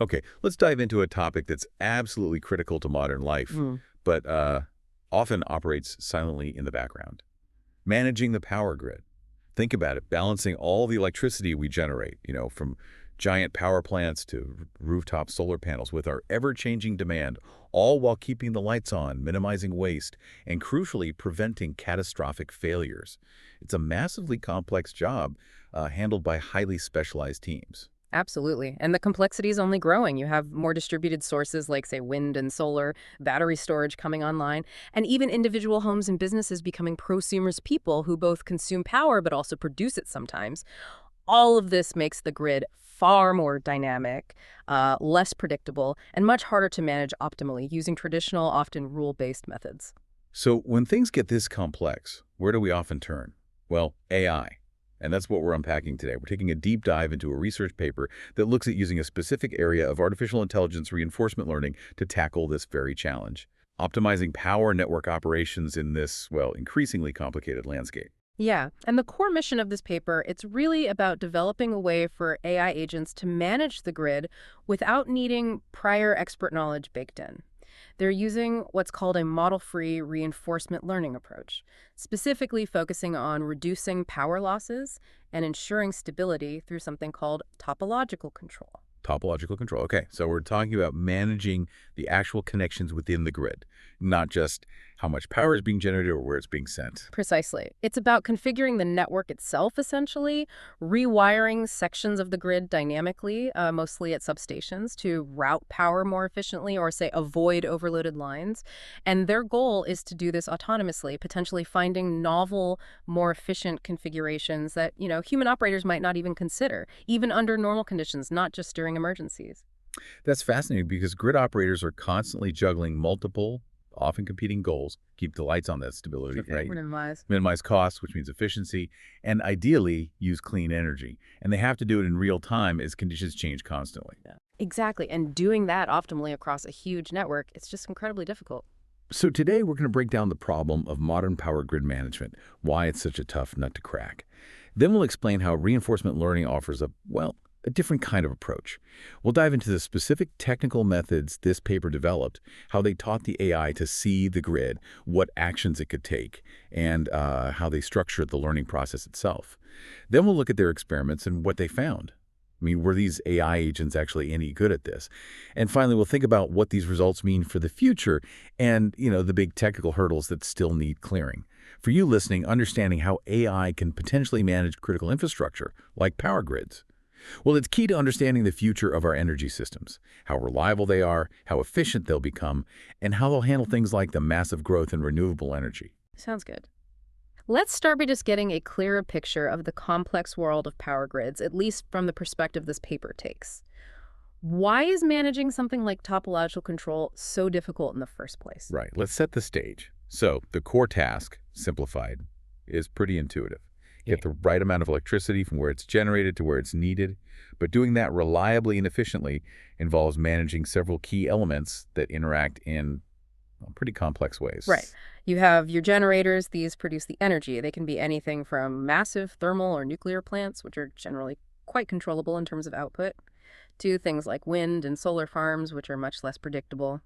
Okay, let's dive into a topic that's absolutely critical to modern life, Mm. but often operates silently in the background. Managing the power grid. Think about it, balancing all the electricity we generate, from giant power plants to rooftop solar panels with our ever-changing demand, all while keeping the lights on, minimizing waste, and crucially preventing catastrophic failures. It's a massively complex job handled by highly specialized teams. Absolutely. And the complexity is only growing. You have more distributed sources like, say, wind and solar, battery storage coming online, and even individual homes and businesses becoming prosumers people who both consume power but also produce it sometimes. All of this makes the grid far more dynamic, less predictable, and much harder to manage optimally using traditional, often rule-based methods. So when things get this complex, where do we often turn? Well, AI. And that's what we're unpacking today. We're taking a deep dive into a research paper that looks at using a specific area of artificial intelligence reinforcement learning to tackle this very challenge, optimizing power network operations in this, well, increasingly complicated landscape. Yeah, and the core mission of this paper, it's really about developing a way for AI agents to manage the grid without needing prior expert knowledge baked in. They're using what's called a model-free reinforcement learning approach, specifically focusing on reducing power losses and ensuring stability through something called topological control. Topological control. Okay, so we're talking about managing the actual connections within the grid, not just how much power is being generated or where it's being sent. Precisely. It's about configuring the network itself, essentially, rewiring sections of the grid dynamically, mostly at substations, to route power more efficiently or, say, avoid overloaded lines. And their goal is to do this autonomously, potentially finding novel, more efficient configurations that, human operators might not even consider, even under normal conditions, not just during emergencies. That's fascinating because grid operators are constantly juggling multiple, often competing goals. Keep the lights on, that stability, right? Minimize. Minimize costs, which means efficiency, and ideally use clean energy. And they have to do it in real time as conditions change constantly. Yeah. Exactly. And doing that optimally across a huge network, it's just incredibly difficult. So today we're going to break down the problem of modern power grid management, why it's such a tough nut to crack. Then we'll explain how reinforcement learning offers a different kind of approach. We'll dive into the specific technical methods this paper developed, how they taught the AI to see the grid, what actions it could take, and how they structured the learning process itself. Then we'll look at their experiments and what they found. I mean, were these AI agents actually any good at this? And finally, we'll think about what these results mean for the future and, the big technical hurdles that still need clearing. For you listening, understanding how AI can potentially manage critical infrastructure, like power grids. Well, it's key to understanding the future of our energy systems, how reliable they are, how efficient they'll become, and how they'll handle things like the massive growth in renewable energy. Sounds good. Let's start by just getting a clearer picture of the complex world of power grids, at least from the perspective this paper takes. Why is managing something like topological control so difficult in the first place? Right, let's set the stage. So, the core task, simplified, is pretty intuitive. Get the right amount of electricity from where it's generated to where it's needed, but doing that reliably and efficiently involves managing several key elements that interact in pretty complex ways. Right. You have your generators, these produce the energy. They can be anything from massive thermal or nuclear plants, which are generally quite controllable in terms of output, to things like wind and solar farms, which are much less predictable.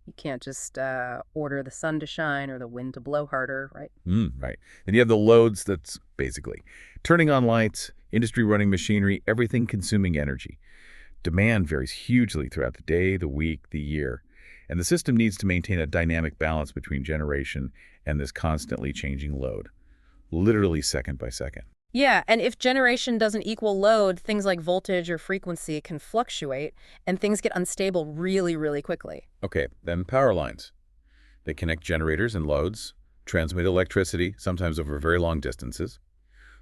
You can't just order the sun to shine or the wind to blow harder, right? Right. Then you have the loads, that's basically turning on lights, industry running machinery, everything consuming energy. Demand varies hugely throughout the day, the week, the year, and the system needs to maintain a dynamic balance between generation and this constantly changing load, literally second by second. Yeah, and if generation doesn't equal load, things like voltage or frequency can fluctuate, and things get unstable really, really quickly. Okay, then power lines. They connect generators and loads, transmit electricity, sometimes over very long distances.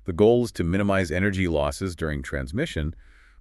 The goal is to minimize energy losses during transmission,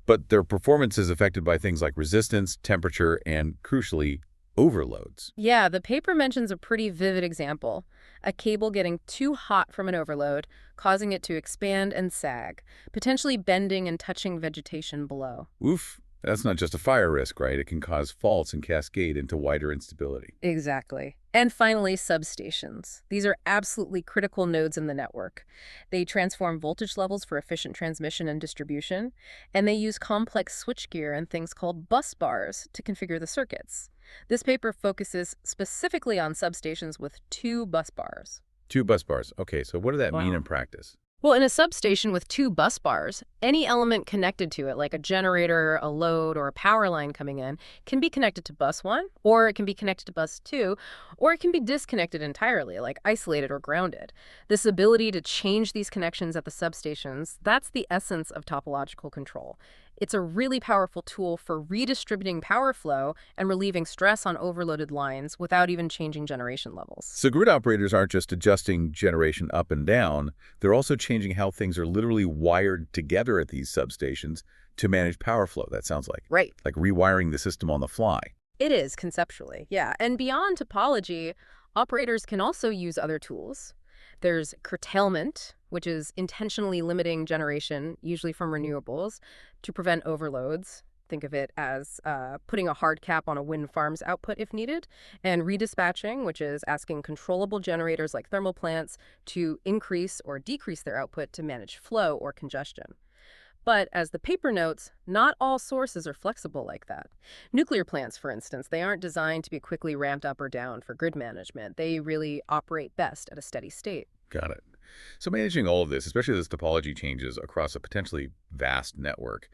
but their performance is affected by things like resistance, temperature, and, crucially, overloads. Yeah, the paper mentions a pretty vivid example, a cable getting too hot from an overload, causing it to expand and sag, potentially bending and touching vegetation below. Oof, that's not just a fire risk, right? It can cause faults and cascade into wider instability. Exactly. And finally, substations. These are absolutely critical nodes in the network. They transform voltage levels for efficient transmission and distribution, and they use complex switchgear and things called bus bars to configure the circuits. This paper focuses specifically on substations with two bus bars. 2 bus bars. Okay, so what does that mean Wow. in practice? Well, in a substation with two bus bars, any element connected to it, like a generator, a load, or a power line coming in, can be connected to bus 1, or it can be connected to bus 2, or it can be disconnected entirely, like isolated or grounded. This ability to change these connections at the substations, that's the essence of topological control. It's a really powerful tool for redistributing power flow and relieving stress on overloaded lines without even changing generation levels. So grid operators aren't just adjusting generation up and down, they're also changing how things are literally wired together at these substations to manage power flow, that sounds Right. like rewiring the system on the fly. It is conceptually, yeah. And beyond topology, operators can also use other tools. There's curtailment, which is intentionally limiting generation, usually from renewables, to prevent overloads. Think of it as putting a hard cap on a wind farm's output if needed. And redispatching, which is asking controllable generators like thermal plants to increase or decrease their output to manage flow or congestion. But as the paper notes, not all sources are flexible like that. Nuclear plants, for instance, they aren't designed to be quickly ramped up or down for grid management. They really operate best at a steady state. Got it. So managing all of this, especially as topology changes across a potentially vast network,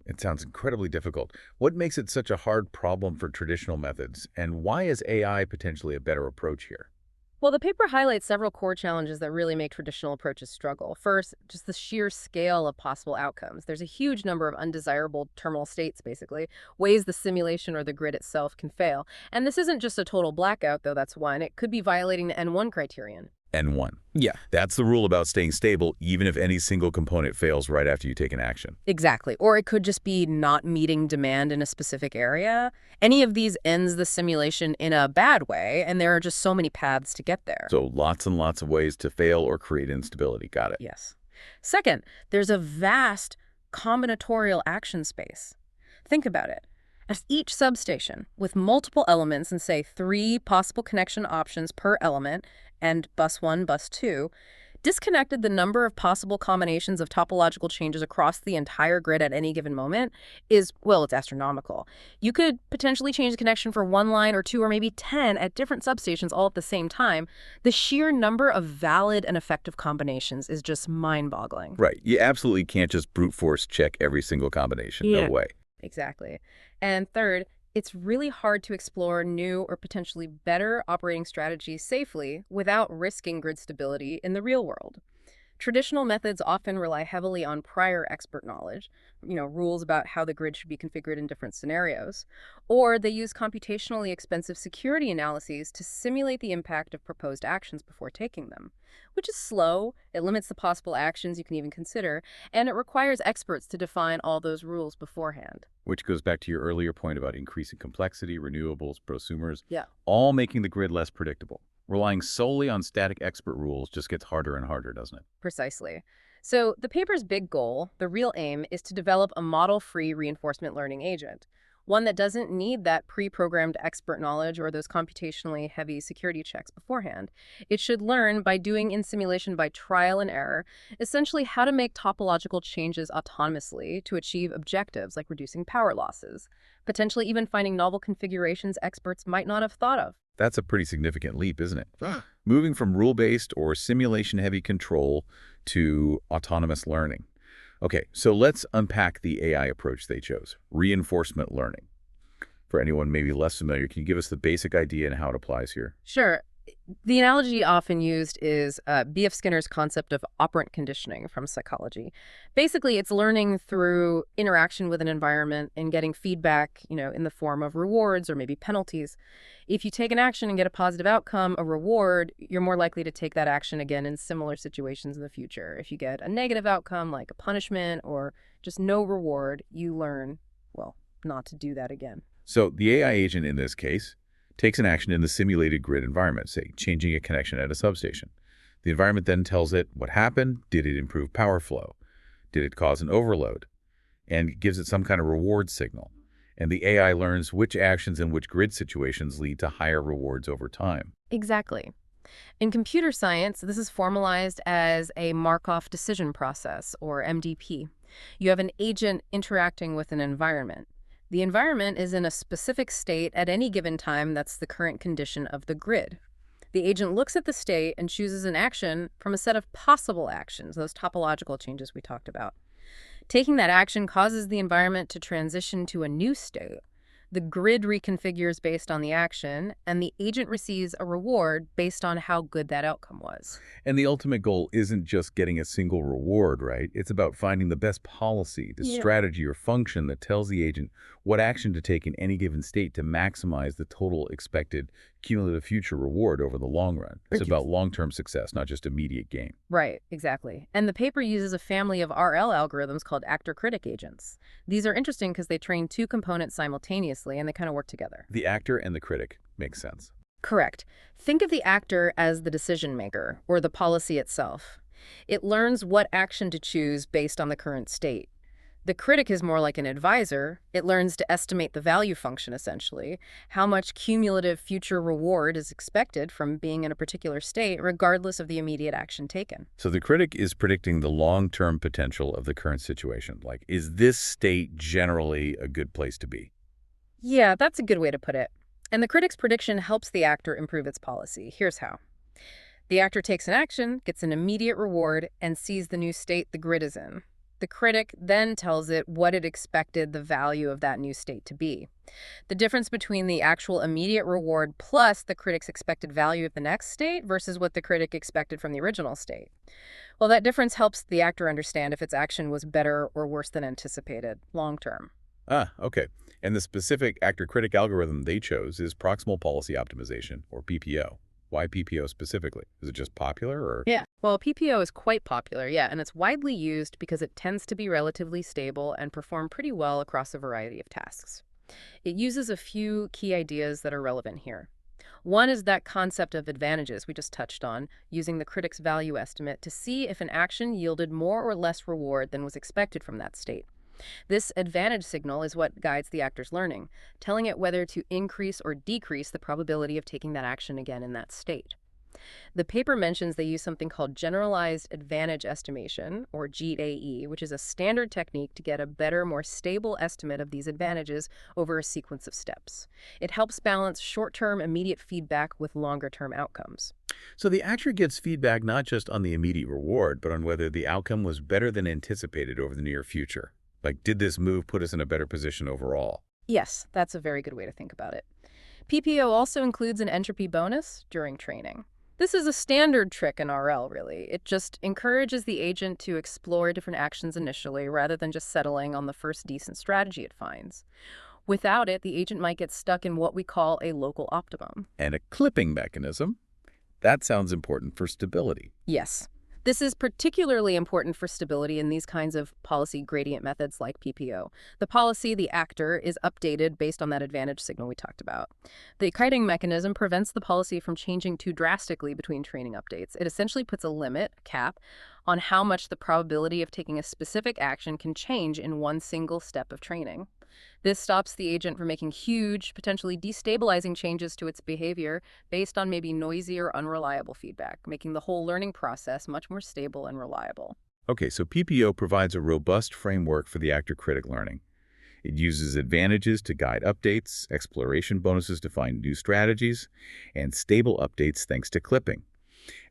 it sounds incredibly difficult. What makes it such a hard problem for traditional methods, and why is AI potentially a better approach here? Well, the paper highlights several core challenges that really make traditional approaches struggle. First, just the sheer scale of possible outcomes. There's a huge number of undesirable terminal states, basically, ways the simulation or the grid itself can fail. And this isn't just a total blackout, though that's one. It could be violating the N1 criterion. N1. Yeah. That's the rule about staying stable even if any single component fails right after you take an action. Exactly. Or it could just be not meeting demand in a specific area. Any of these ends the simulation in a bad way, and there are just so many paths to get there. So lots and lots of ways to fail or create instability. Got it. Yes. Second, there's a vast combinatorial action space. Think about it. As each substation, with multiple elements and say 3 possible connection options per element, and bus 1, bus 2, disconnected the number of possible combinations of topological changes across the entire grid at any given moment is, well, it's astronomical. You could potentially change the connection for 1 line or 2 or maybe 10 at different substations all at the same time. The sheer number of valid and effective combinations is just mind-boggling. Right. You absolutely can't just brute force check every single combination. Yeah. No way. Exactly. And third, it's really hard to explore new or potentially better operating strategies safely without risking grid stability in the real world. Traditional methods often rely heavily on prior expert knowledge, rules about how the grid should be configured in different scenarios, or they use computationally expensive security analyses to simulate the impact of proposed actions before taking them, which is slow, it limits the possible actions you can even consider, and it requires experts to define all those rules beforehand. Which goes back to your earlier point about increasing complexity, renewables, prosumers, Yeah. all making the grid less predictable. Relying solely on static expert rules just gets harder and harder, doesn't it? Precisely. So the paper's big goal, the real aim, is to develop a model-free reinforcement learning agent, one that doesn't need that pre-programmed expert knowledge or those computationally heavy security checks beforehand. It should learn by doing in simulation by trial and error, essentially how to make topological changes autonomously to achieve objectives like reducing power losses, potentially even finding novel configurations experts might not have thought of. That's a pretty significant leap, isn't it? Moving from rule-based or simulation-heavy control to autonomous learning. Okay, so let's unpack the AI approach they chose, reinforcement learning. For anyone maybe less familiar, can you give us the basic idea and how it applies here? Sure. The analogy often used is B.F. Skinner's concept of operant conditioning from psychology. Basically, it's learning through interaction with an environment and getting feedback, in the form of rewards or maybe penalties. If you take an action and get a positive outcome, a reward, you're more likely to take that action again in similar situations in the future. If you get a negative outcome, like a punishment or just no reward, you learn, well, not to do that again. So the AI agent in this case takes an action in the simulated grid environment, say changing a connection at a substation. The environment then tells it what happened, did it improve power flow, did it cause an overload, and gives it some kind of reward signal. And the AI learns which actions in which grid situations lead to higher rewards over time. Exactly. In computer science, this is formalized as a Markov decision process, or MDP. You have an agent interacting with an environment. The environment is in a specific state at any given time that's the current condition of the grid. The agent looks at the state and chooses an action from a set of possible actions, those topological changes we talked about. Taking that action causes the environment to transition to a new state. The grid reconfigures based on the action, and the agent receives a reward based on how good that outcome was. And the ultimate goal isn't just getting a single reward, right? It's about finding the best policy, the Yeah. strategy or function that tells the agent what action to take in any given state to maximize the total expected cumulative future reward over the long run. It's about long-term success, not just immediate gain. Right, exactly. And the paper uses a family of RL algorithms called actor-critic agents. These are interesting because they train two components simultaneously and they kind of work together. The actor and the critic makes sense. Correct. Think of the actor as the decision maker, or the policy itself. It learns what action to choose based on the current state. The critic is more like an advisor. It learns to estimate the value function, essentially, how much cumulative future reward is expected from being in a particular state, regardless of the immediate action taken. So the critic is predicting the long-term potential of the current situation. Like, is this state generally a good place to be? Yeah, that's a good way to put it. And the critic's prediction helps the actor improve its policy. Here's how. The actor takes an action, gets an immediate reward, and sees the new state the grid is in. The critic then tells it what it expected the value of that new state to be. The difference between the actual immediate reward plus the critic's expected value of the next state versus what the critic expected from the original state. Well, that difference helps the actor understand if its action was better or worse than anticipated long term. Ah, okay. And the specific actor-critic algorithm they chose is proximal policy optimization, or PPO. Why PPO specifically? Is it just popular, or? Yeah. Well, PPO is quite popular, yeah, and it's widely used because it tends to be relatively stable and perform pretty well across a variety of tasks. It uses a few key ideas that are relevant here. One is that concept of advantages we just touched on, using the critic's value estimate to see if an action yielded more or less reward than was expected from that state. This advantage signal is what guides the actor's learning, telling it whether to increase or decrease the probability of taking that action again in that state. The paper mentions they use something called generalized advantage estimation, or GAE, which is a standard technique to get a better, more stable estimate of these advantages over a sequence of steps. It helps balance short-term immediate feedback with longer-term outcomes. So the actor gets feedback not just on the immediate reward, but on whether the outcome was better than anticipated over the near future. Like, did this move put us in a better position overall? Yes, that's a very good way to think about it. PPO also includes an entropy bonus during training. This is a standard trick in RL, really. It just encourages the agent to explore different actions initially rather than just settling on the first decent strategy it finds. Without it, the agent might get stuck in what we call a local optimum. And a clipping mechanism? That sounds important for stability. Yes. This is particularly important for stability in these kinds of policy gradient methods like PPO. The policy, the actor, is updated based on that advantage signal we talked about. The kiting mechanism prevents the policy from changing too drastically between training updates. It essentially puts a limit, a cap, on how much the probability of taking a specific action can change in one single step of training. This stops the agent from making huge, potentially destabilizing changes to its behavior based on maybe noisy or unreliable feedback, making the whole learning process much more stable and reliable. Okay, so PPO provides a robust framework for the actor-critic learning. It uses advantages to guide updates, exploration bonuses to find new strategies, and stable updates thanks to clipping.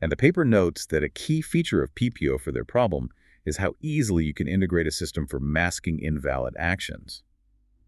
And the paper notes that a key feature of PPO for their problem is how easily you can integrate a system for masking invalid actions.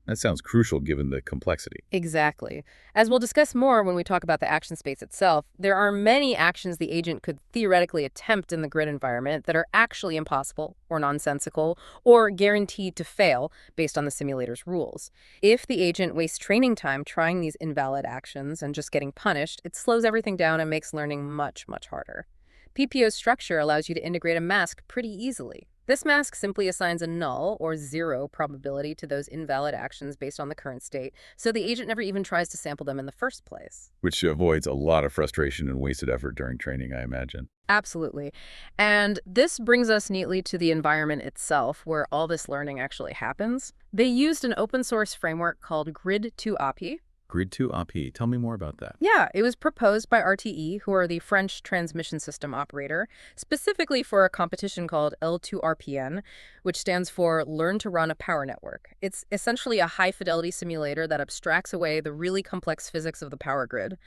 That sounds crucial given the complexity. Exactly. As we'll discuss more when we talk about the action space itself, there are many actions the agent could theoretically attempt in the grid environment that are actually impossible or nonsensical or guaranteed to fail based on the simulator's rules. If the agent wastes training time trying these invalid actions and just getting punished, it slows everything down and makes learning much, much harder. PPO's structure allows you to integrate a mask pretty easily. This mask simply assigns a null or zero probability to those invalid actions based on the current state, so the agent never even tries to sample them in the first place. Which avoids a lot of frustration and wasted effort during training, I imagine. Absolutely. And this brings us neatly to the environment itself, where all this learning actually happens. They used an open source framework called Grid2API. Grid 2 API. Tell me more about that. Yeah, it was proposed by RTE, who are the French transmission system operator, specifically for a competition called L2RPN, which stands for Learn to Run a Power Network. It's essentially a high-fidelity simulator that abstracts away the really complex physics of the power grid.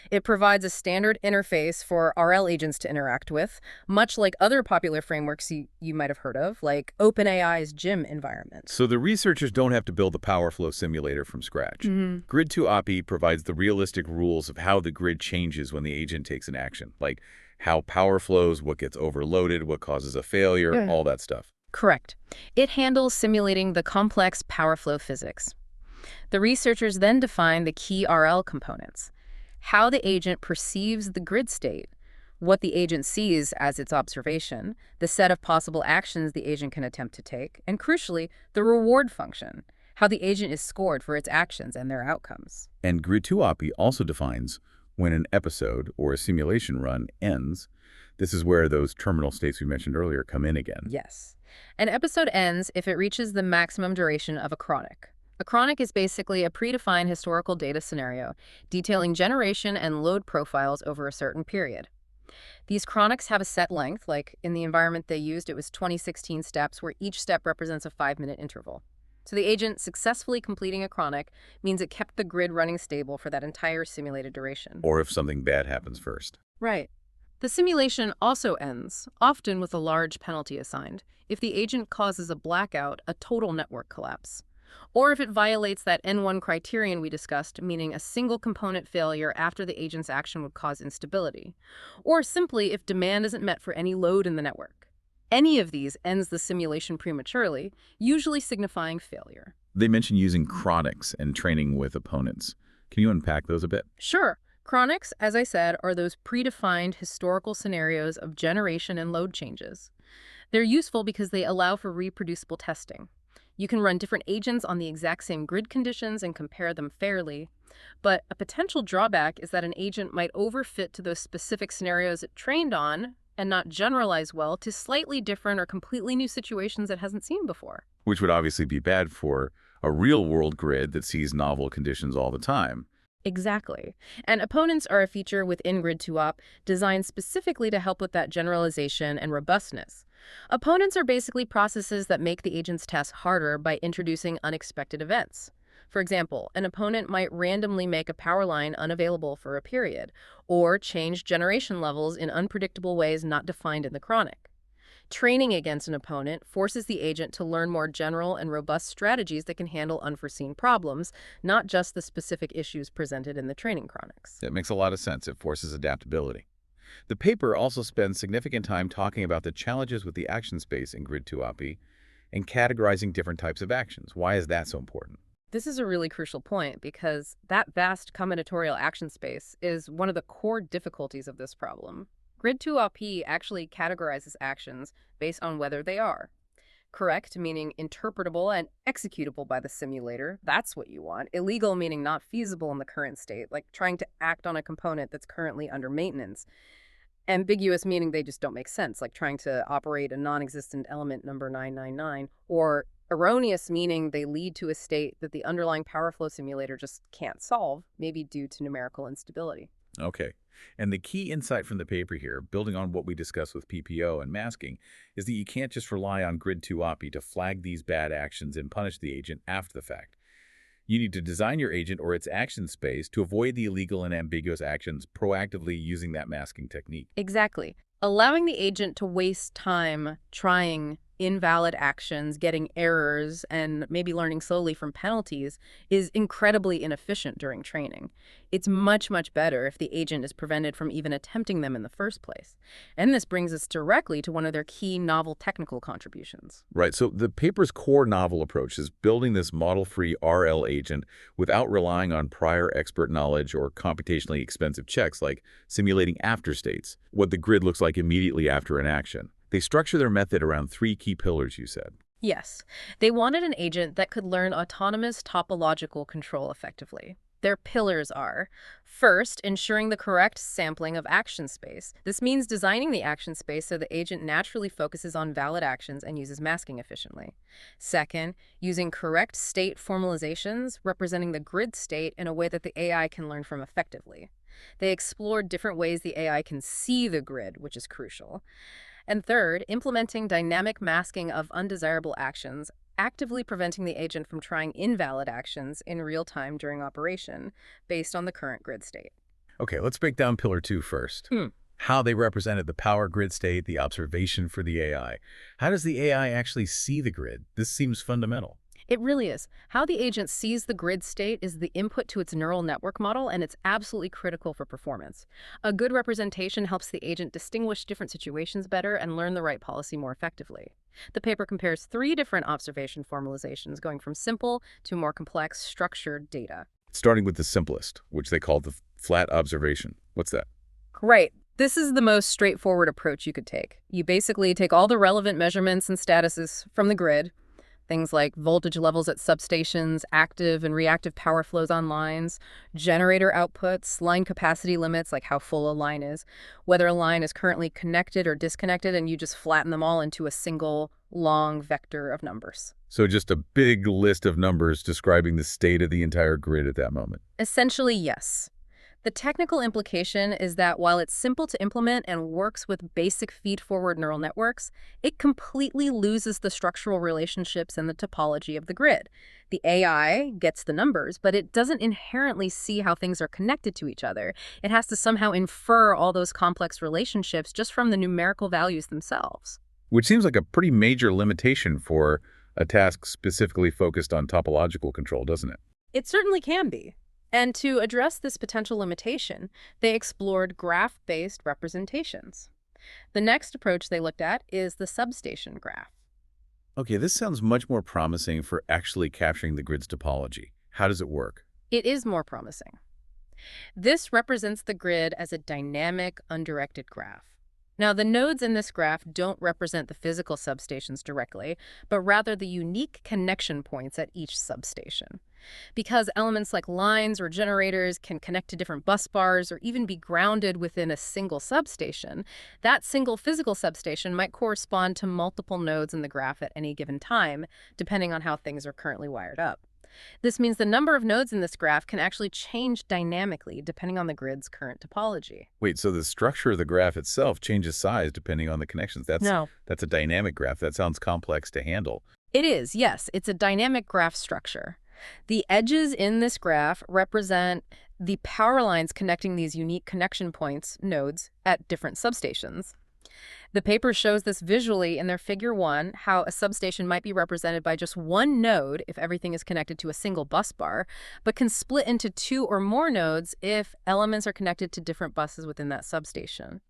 It provides a standard interface for RL agents to interact with, much like other popular frameworks you might have heard of, like OpenAI's GYM environment. So the researchers don't have to build a power flow simulator from scratch. Grid 2 API provides the realistic rules of how the grid changes when the agent takes an action, like how power flows, what gets overloaded, what causes a failure, Yeah. all that stuff. Correct. It handles simulating the complex power flow physics. The researchers then define the key RL components: how the agent perceives the grid state, what the agent sees as its observation, the set of possible actions the agent can attempt to take, and crucially, the reward function, how the agent is scored for its actions and their outcomes. And Grid 2 API also defines when an episode or a simulation run ends. This is where those terminal states we mentioned earlier come in again. Yes. An episode ends if it reaches the maximum duration of a chronic. A chronic is basically a predefined historical data scenario detailing generation and load profiles over a certain period. These chronics have a set length, like in the environment they used, it was 2016 steps, where each step represents a 5-minute interval. So the agent successfully completing a chronic means it kept the grid running stable for that entire simulated duration. Or if something bad happens first. Right. The simulation also ends, often with a large penalty assigned, if the agent causes a blackout, a total network collapse. Or if it violates that N1 criterion we discussed, meaning a single component failure after the agent's action would cause instability. Or simply if demand isn't met for any load in the network. Any of these ends the simulation prematurely, usually signifying failure. They mention using chronics and training with opponents. Can you unpack those a bit? Sure. Chronics, as I said, are those predefined historical scenarios of generation and load changes. They're useful because they allow for reproducible testing. You can run different agents on the exact same grid conditions and compare them fairly. But a potential drawback is that an agent might overfit to those specific scenarios it trained on and not generalize well to slightly different or completely new situations it hasn't seen before. Which would obviously be bad for a real-world grid that sees novel conditions all the time. Exactly. And opponents are a feature within Grid2Op designed specifically to help with that generalization and robustness. Opponents are basically processes that make the agent's task harder by introducing unexpected events. For example, an opponent might randomly make a power line unavailable for a period, or change generation levels in unpredictable ways not defined in the chronic. Training against an opponent forces the agent to learn more general and robust strategies that can handle unforeseen problems, not just the specific issues presented in the training chronics. That makes a lot of sense. It forces adaptability. The paper also spends significant time talking about the challenges with the action space in Grid 2 API and categorizing different types of actions. Why is that so important? This is a really crucial point because that vast combinatorial action space is one of the core difficulties of this problem. Grid2API actually categorizes actions based on whether they are correct, meaning interpretable and executable by the simulator. That's what you want. Illegal, meaning not feasible in the current state, like trying to act on a component that's currently under maintenance. Ambiguous, meaning they just don't make sense, like trying to operate a non-existent element number 999. Or erroneous, meaning they lead to a state that the underlying power flow simulator just can't solve, maybe due to numerical instability. Okay. And the key insight from the paper here, building on what we discussed with PPO and masking, is that you can't just rely on Grid 2 API to flag these bad actions and punish the agent after the fact. You need to design your agent or its action space to avoid the illegal and ambiguous actions proactively using that masking technique. Exactly. Allowing the agent to waste time trying invalid actions, getting errors, and maybe learning slowly from penalties is incredibly inefficient during training. It's much, much better if the agent is prevented from even attempting them in the first place. And this brings us directly to one of their key novel technical contributions. Right, so the paper's core novel approach is building this model-free RL agent without relying on prior expert knowledge or computationally expensive checks like simulating afterstates, what the grid looks like immediately after an action. They structure their method around three key pillars, you said. Yes, they wanted an agent that could learn autonomous topological control effectively. Their pillars are, first, ensuring the correct sampling of action space. This means designing the action space so the agent naturally focuses on valid actions and uses masking efficiently. Second, using correct state formalizations, representing the grid state in a way that the AI can learn from effectively. They explored different ways the AI can see the grid, which is crucial. And third, implementing dynamic masking of undesirable actions, actively preventing the agent from trying invalid actions in real time during operation based on the current grid state. Okay, let's break down pillar 2 first. How they represented the power grid state, the observation for the AI. How does the AI actually see the grid? This seems fundamental. It really is. How the agent sees the grid state is the input to its neural network model, and it's absolutely critical for performance. A good representation helps the agent distinguish different situations better and learn the right policy more effectively. The paper compares three different observation formalizations, going from simple to more complex, structured data. Starting with the simplest, which they call the flat observation. What's that? Right. This is the most straightforward approach you could take. You basically take all the relevant measurements and statuses from the grid, things like voltage levels at substations, active and reactive power flows on lines, generator outputs, line capacity limits, like how full a line is, whether a line is currently connected or disconnected, and you just flatten them all into a single long vector of numbers. So just a big list of numbers describing the state of the entire grid at that moment. Essentially, yes. The technical implication is that while it's simple to implement and works with basic feed-forward neural networks, it completely loses the structural relationships and the topology of the grid. The AI gets the numbers, but it doesn't inherently see how things are connected to each other. It has to somehow infer all those complex relationships just from the numerical values themselves. Which seems like a pretty major limitation for a task specifically focused on topological control, doesn't it? It certainly can be. And to address this potential limitation, they explored graph-based representations. The next approach they looked at is the substation graph. Okay, this sounds much more promising for actually capturing the grid's topology. How does it work? It is more promising. This represents the grid as a dynamic, undirected graph. Now, the nodes in this graph don't represent the physical substations directly, but rather the unique connection points at each substation. Because elements like lines or generators can connect to different bus bars or even be grounded within a single substation, that single physical substation might correspond to multiple nodes in the graph at any given time, depending on how things are currently wired up. This means the number of nodes in this graph can actually change dynamically depending on the grid's current topology. Wait, so the structure of the graph itself changes size depending on the connections. No. That's a dynamic graph. That sounds complex to handle. It is, yes. It's a dynamic graph structure. The edges in this graph represent the power lines connecting these unique connection points, nodes, at different substations. The paper shows this visually in their figure 1, how a substation might be represented by just one node if everything is connected to a single bus bar, but can split into two or more nodes if elements are connected to different buses within that substation.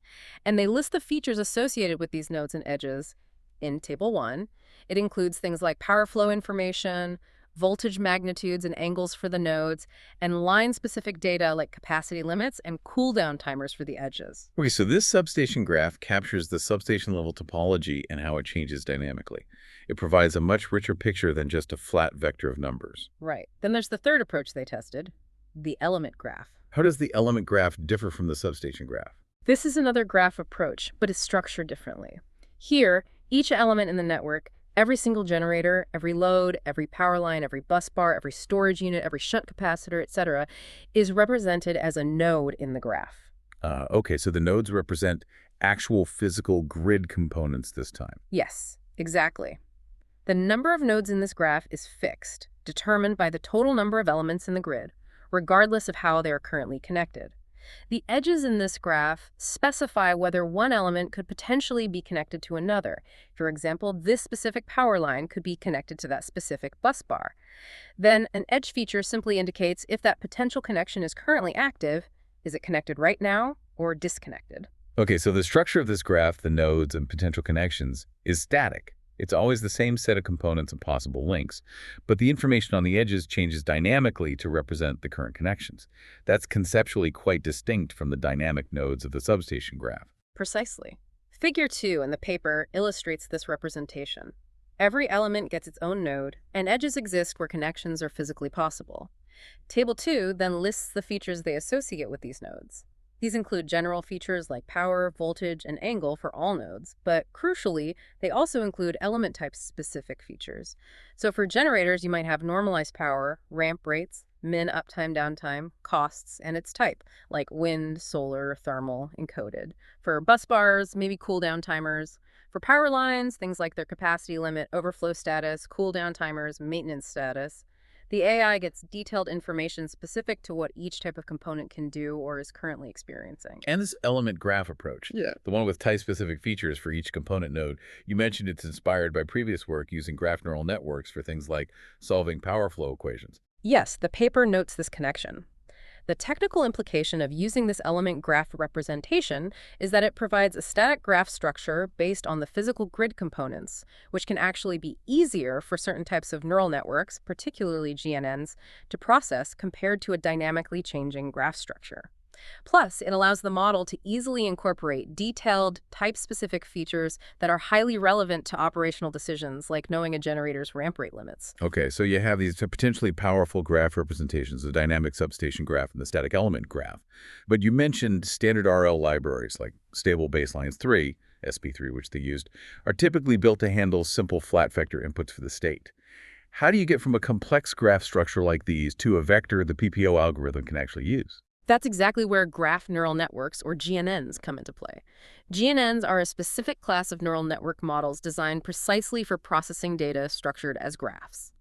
And they list the features associated with these nodes and edges in Table 1. It includes things like power flow information, voltage magnitudes and angles for the nodes, and line-specific data like capacity limits and cooldown timers for the edges. Okay, so this substation graph captures the substation-level topology and how it changes dynamically. It provides a much richer picture than just a flat vector of numbers. Right. Then there's the third approach they tested, the element graph. How does the element graph differ from the substation graph? This is another graph approach, but it's structured differently. Here, each element in the network, every single generator, every load, every power line, every bus bar, every storage unit, every shunt capacitor, etc., is represented as a node in the graph. Okay, so the nodes represent actual physical grid components this time. Yes, exactly. The number of nodes in this graph is fixed, determined by the total number of elements in the grid, regardless of how they are currently connected. The edges in this graph specify whether one element could potentially be connected to another. For example, this specific power line could be connected to that specific bus bar. Then an edge feature simply indicates if that potential connection is currently active, is it connected right now or disconnected? Okay, so the structure of this graph, the nodes and potential connections, is static. It's always the same set of components and possible links, but the information on the edges changes dynamically to represent the current connections. That's conceptually quite distinct from the dynamic nodes of the substation graph. Precisely. Figure 2 in the paper illustrates this representation. Every element gets its own node, and edges exist where connections are physically possible. Table 2 then lists the features they associate with these nodes. These include general features like power, voltage, and angle for all nodes, but crucially, they also include element type specific features. So for generators, you might have normalized power, ramp rates, min uptime, downtime, costs, and its type, like wind, solar, thermal, encoded. For bus bars, maybe cool down timers. For power lines, things like their capacity limit, overflow status, cool down timers, maintenance status. The AI gets detailed information specific to what each type of component can do or is currently experiencing. And this element graph approach, Yeah. the one with type-specific features for each component node, you mentioned it's inspired by previous work using graph neural networks for things like solving power flow equations. Yes, the paper notes this connection. The technical implication of using this element graph representation is that it provides a static graph structure based on the physical grid components, which can actually be easier for certain types of neural networks, particularly GNNs, to process compared to a dynamically changing graph structure. Plus, it allows the model to easily incorporate detailed, type-specific features that are highly relevant to operational decisions, like knowing a generator's ramp rate limits. Okay, so you have these potentially powerful graph representations, the dynamic substation graph and the static element graph. But you mentioned standard RL libraries like Stable Baselines 3, SP3, which they used, are typically built to handle simple flat vector inputs for the state. How do you get from a complex graph structure like these to a vector the PPO algorithm can actually use? That's exactly where graph neural networks, or GNNs, come into play. GNNs are a specific class of neural network models designed precisely for processing data structured as graphs.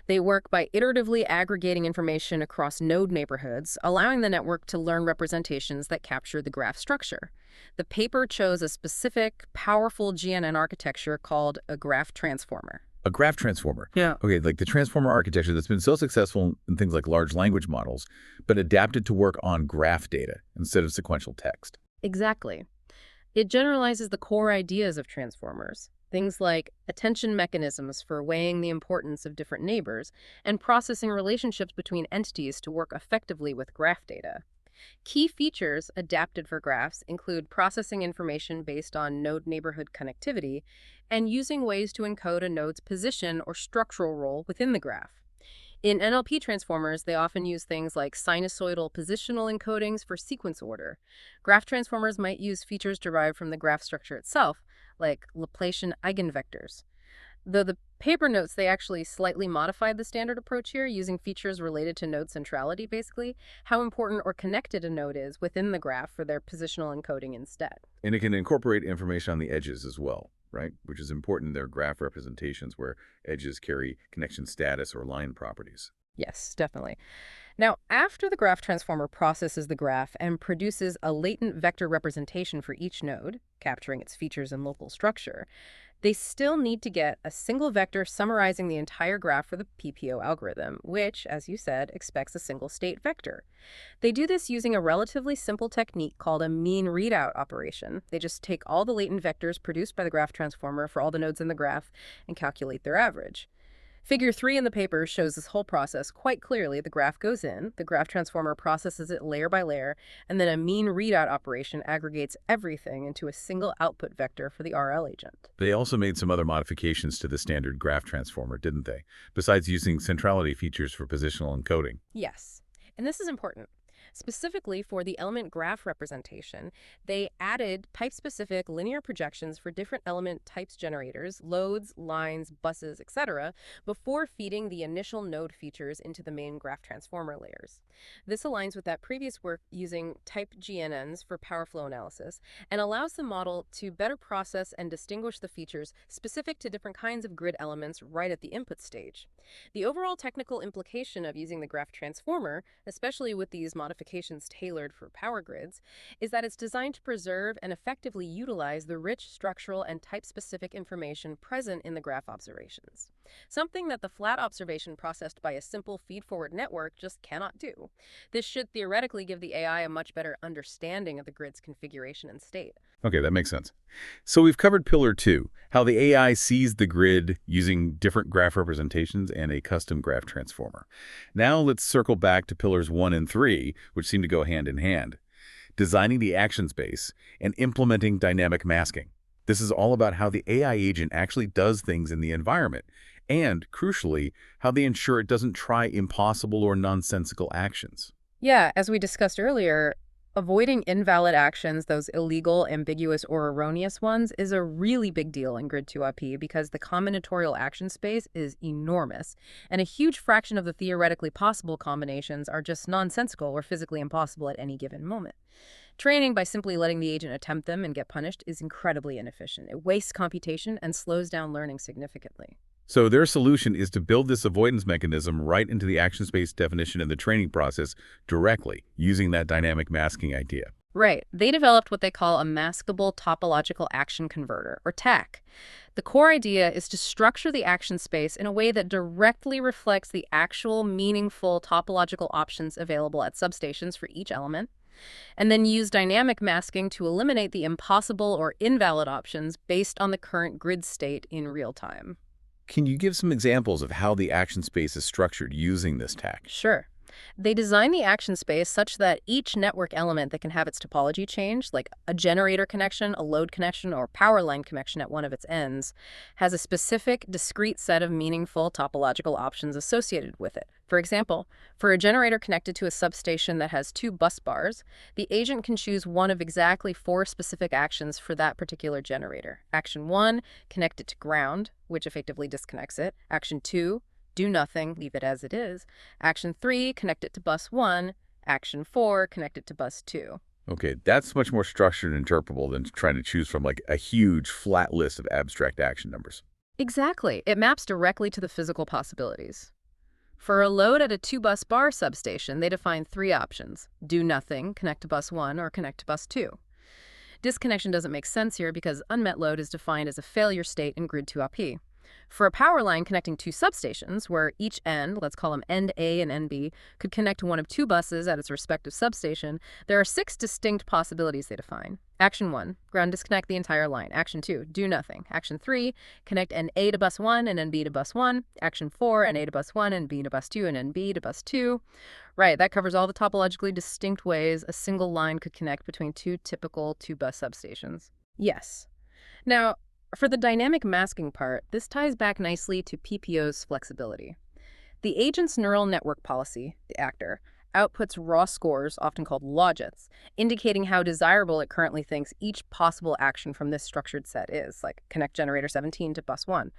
They work by iteratively aggregating information across node neighborhoods, allowing the network to learn representations that capture the graph structure. The paper chose a specific, powerful GNN architecture called a graph transformer. A graph transformer. Yeah. Okay, like the transformer architecture that's been so successful in things like large language models, but adapted to work on graph data instead of sequential text. Exactly. It generalizes the core ideas of transformers, things like attention mechanisms for weighing the importance of different neighbors and processing relationships between entities to work effectively with graph data. Key features adapted for graphs include processing information based on node neighborhood connectivity and using ways to encode a node's position or structural role within the graph. In NLP transformers, they often use things like sinusoidal positional encodings for sequence order. Graph transformers might use features derived from the graph structure itself, like Laplacian eigenvectors. Though the paper notes they actually slightly modified the standard approach here, using features related to node centrality, basically, how important or connected a node is within the graph for their positional encoding instead. And it can incorporate information on the edges as well, right? Which is important in their graph representations where edges carry connection status or line properties. Yes, definitely. Now, after the graph transformer processes the graph and produces a latent vector representation for each node, capturing its features and local structure, they still need to get a single vector summarizing the entire graph for the PPO algorithm, which, as you said, expects a single state vector. They do this using a relatively simple technique called a mean readout operation. They just take all the latent vectors produced by the graph transformer for all the nodes in the graph and calculate their average. Figure 3 in the paper shows this whole process quite clearly. The graph goes in, the graph transformer processes it layer by layer, and then a mean readout operation aggregates everything into a single output vector for the RL agent. They also made some other modifications to the standard graph transformer, didn't they? Besides using centrality features for positional encoding. Yes, and this is important. Specifically for the element graph representation, they added type-specific linear projections for different element types generators, loads, lines, buses, etc., before feeding the initial node features into the main graph transformer layers. This aligns with that previous work using type GNNs for power flow analysis and allows the model to better process and distinguish the features specific to different kinds of grid elements right at the input stage. The overall technical implication of using the graph transformer, especially with these modifications tailored for power grids, is that it's designed to preserve and effectively utilize the rich structural and type-specific information present in the graph observations, something that the flat observation processed by a simple feed-forward network just cannot do. This should theoretically give the AI a much better understanding of the grid's configuration and state. Okay, that makes sense. So we've covered Pillar 2, how the AI sees the grid using different graph representations and a custom graph transformer. Now let's circle back to Pillars 1 and 3, which seem to go hand in hand. Designing the action space and implementing dynamic masking. This is all about how the AI agent actually does things in the environment, and, crucially, how they ensure it doesn't try impossible or nonsensical actions. Yeah, as we discussed earlier, avoiding invalid actions, those illegal, ambiguous, or erroneous ones, is a really big deal in Grid 2IP because the combinatorial action space is enormous, and a huge fraction of the theoretically possible combinations are just nonsensical or physically impossible at any given moment. Training by simply letting the agent attempt them and get punished is incredibly inefficient. It wastes computation and slows down learning significantly. So their solution is to build this avoidance mechanism right into the action space definition in the training process directly, using that dynamic masking idea. Right. They developed what they call a maskable topological action converter, or TAC. The core idea is to structure the action space in a way that directly reflects the actual meaningful topological options available at substations for each element, and then use dynamic masking to eliminate the impossible or invalid options based on the current grid state in real time. Can you give some examples of how the action space is structured using this tag? Sure. They design the action space such that each network element that can have its topology changed, like a generator connection, a load connection, or power line connection at one of its ends, has a specific, discrete set of meaningful topological options associated with it. For example, for a generator connected to a substation that has two bus bars, the agent can choose one of exactly four specific actions for that particular generator. Action 1, connect it to ground, which effectively disconnects it. Action 2, do nothing, leave it as it is. Action 3, connect it to bus 1. Action 4, connect it to bus 2. Okay, that's much more structured and interpretable than trying to choose from like a huge flat list of abstract action numbers. Exactly. It maps directly to the physical possibilities. For a load at a two-bus bar substation, they define three options. Do nothing, connect to bus 1, or connect to bus 2. Disconnection doesn't make sense here because unmet load is defined as a failure state in Grid 2IP. For a power line connecting two substations, where each end, let's call them end A and end B, could connect to one of two buses at its respective substation, there are six distinct possibilities they define. Action 1, ground disconnect the entire line. Action 2, do nothing. Action 3, connect end A to bus 1 and end B to bus 1. Action 4, end A to bus 1 and B to bus 2 and end B to bus 2. Right, that covers all the topologically distinct ways a single line could connect between two typical two-bus substations. Yes. Now, for the dynamic masking part, this ties back nicely to PPO's flexibility. The agent's neural network policy, the actor, outputs raw scores, often called logits, indicating how desirable it currently thinks each possible action from this structured set is, like connect generator 17 to bus 1.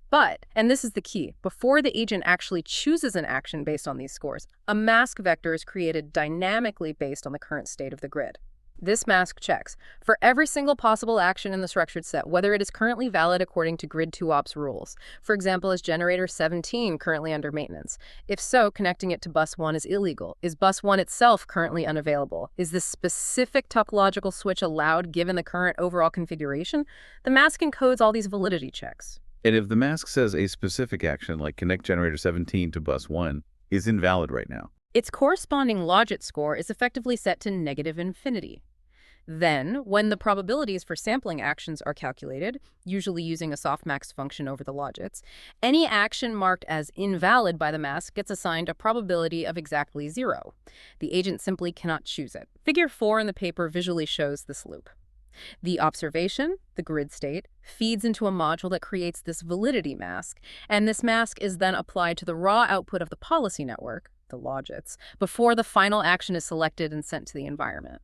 But, and this is the key, before the agent actually chooses an action based on these scores, a mask vector is created dynamically based on the current state of the grid. This mask checks for every single possible action in the structured set, whether it is currently valid according to Grid 2Op's rules. For example, is generator 17 currently under maintenance? If so, connecting it to bus 1 is illegal. Is bus 1 itself currently unavailable? Is this specific topological switch allowed given the current overall configuration? The mask encodes all these validity checks. And if the mask says a specific action, like connect generator 17 to bus 1, is invalid right now, Its corresponding logit score is effectively set to negative infinity. Then, when the probabilities for sampling actions are calculated, usually using a softmax function over the logits, any action marked as invalid by the mask gets assigned a probability of exactly 0. The agent simply cannot choose it. Figure 4 in the paper visually shows this loop. The observation, the grid state, feeds into a module that creates this validity mask, and this mask is then applied to the raw output of the policy network, the logits, before the final action is selected and sent to the environment.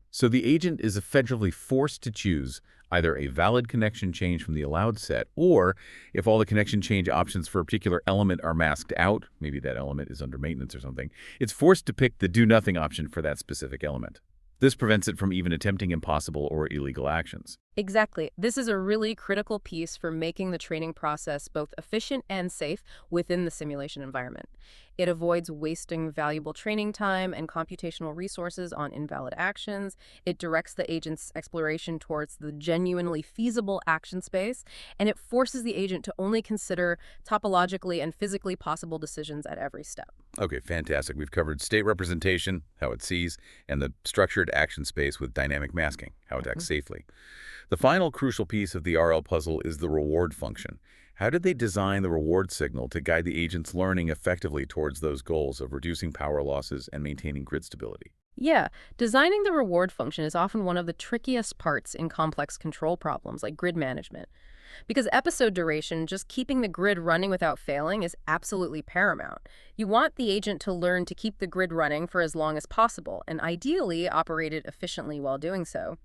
so the agent is effectively forced to choose either a valid connection change from the allowed set, or if all the connection change options for a particular element are masked out, maybe that element is under maintenance or something, it's forced to pick the do-nothing option for that specific element. This prevents it from even attempting impossible or illegal actions. Exactly. This is a really critical piece for making the training process both efficient and safe within the simulation environment. It avoids wasting valuable training time and computational resources on invalid actions. It directs the agent's exploration towards the genuinely feasible action space, and it forces the agent to only consider topologically and physically possible decisions at every step. Okay, fantastic. We've covered state representation, how it sees, and the structured action space with dynamic masking, how it acts safely. The final crucial piece of the RL puzzle is the reward function. How did they design the reward signal to guide the agent's learning effectively towards those goals of reducing power losses and maintaining grid stability? Yeah, designing the reward function is often one of the trickiest parts in complex control problems like grid management. Because episode duration, just keeping the grid running without failing, is absolutely paramount. You want the agent to learn to keep the grid running for as long as possible, and ideally operate it efficiently while doing so.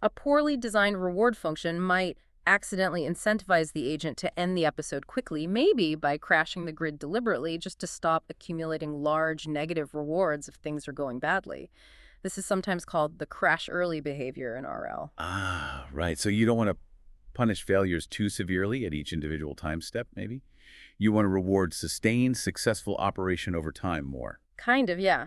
A poorly designed reward function might accidentally incentivize the agent to end the episode quickly, maybe by crashing the grid deliberately just to stop accumulating large negative rewards if things are going badly. This is sometimes called the crash early behavior in RL. Ah, right. So you don't want to punish failures too severely at each individual time step, maybe? You want to reward sustained, successful operation over time more. Kind of, yeah.